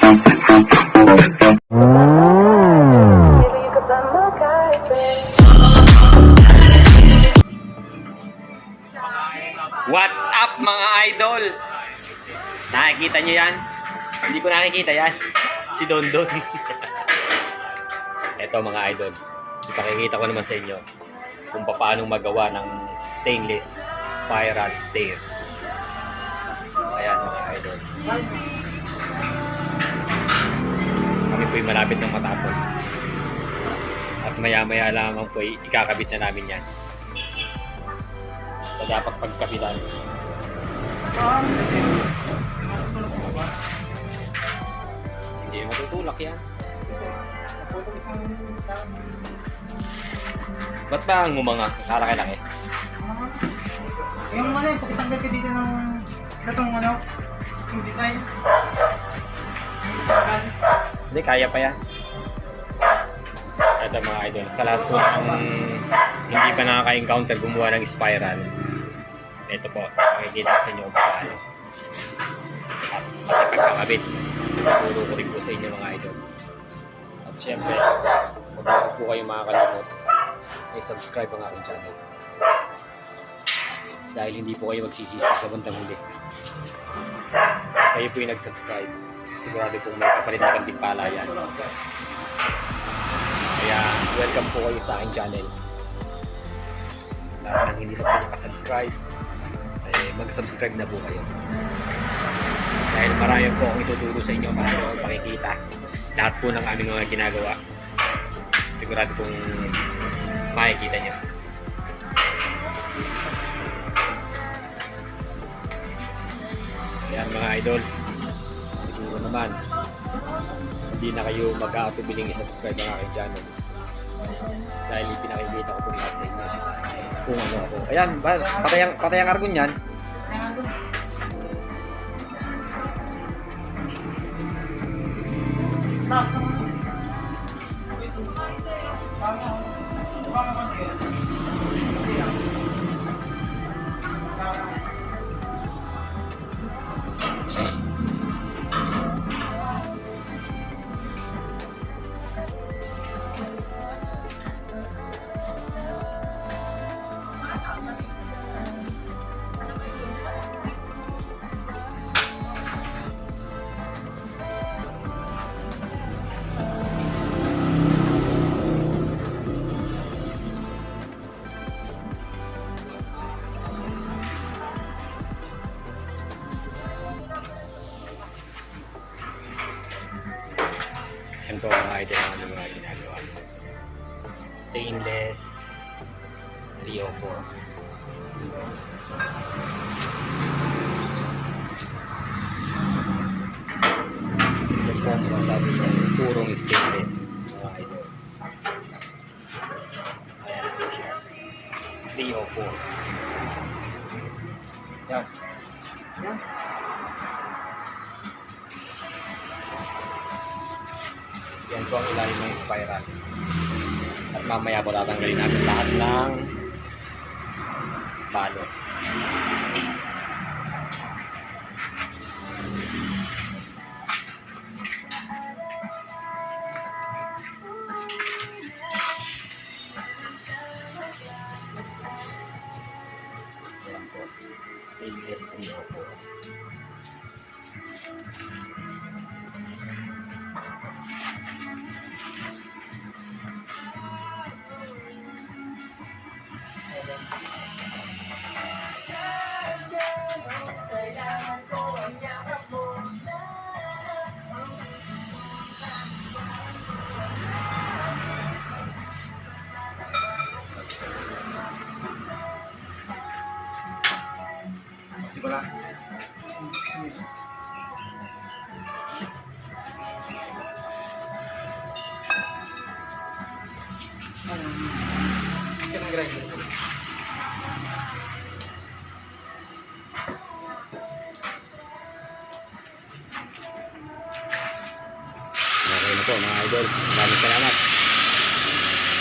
What's up mga idol? Nakikita nyo yan? Hindi ko nakikita yan. Si Don Don. Eto mga idol, ipakikita ko naman sa inyo kung paano magawa ng stainless spiral stair. Ayan mga idol, kami po'y malapit ng matapos at maya maya lamang po'y ikakabit na namin yan sa dapat pagkabitan. Hindi matutulak yan. Ba't ba ang umanga? Kalaki-laki. Yung ano, pagkatanggal ka dito ng itong ano, yung design. Hindi, kaya pa yan. Ito mga idol, sa lahat po ng hindi pa nakaka-encounter gumawa ng spiral, ito po, makikita ko sa inyo kung paano. At pati pagkakabit, tuturo ko rin po sa inyo mga idol. At syempre, huwag po kayo makakalimot ay subscribe ang aking channel. Dahil hindi po kayo magsisisi sa bandang huli. Kayo po yung nag-subscribe. Sigurado pong may kapalit na kantimpala yan. Kaya welcome po kayo sa aking channel. Lahat ng hindi na po nakasubscribe, mag-subscribe na po kayo. Dahil marami po akong ituturo sa inyo, marami akong pakikita. Lahat po ng aming mga ginagawa, sigurado pong makikita nyo. Ayan mga idol, siguro naman hindi na kayo mag-aatubiling i-subscribe ang aking channel dahil pinakikita ko po lahat sa inyo kung ano ako. Ayan, patay ang argon yan. Yan po mga idol ang aming mga ginagawa. Stainless 304. Ito po ang masabi niya, purong stainless mga idol. Ayan. 304. Yan. Yan. Yan po ang ilalim ng spiral. At mamaya po tatanggalin natin lahat ng balot. Yan po. Stainless 304. Sigura. Ito ng grinder. Okay na po mga idol. Maraming salamat.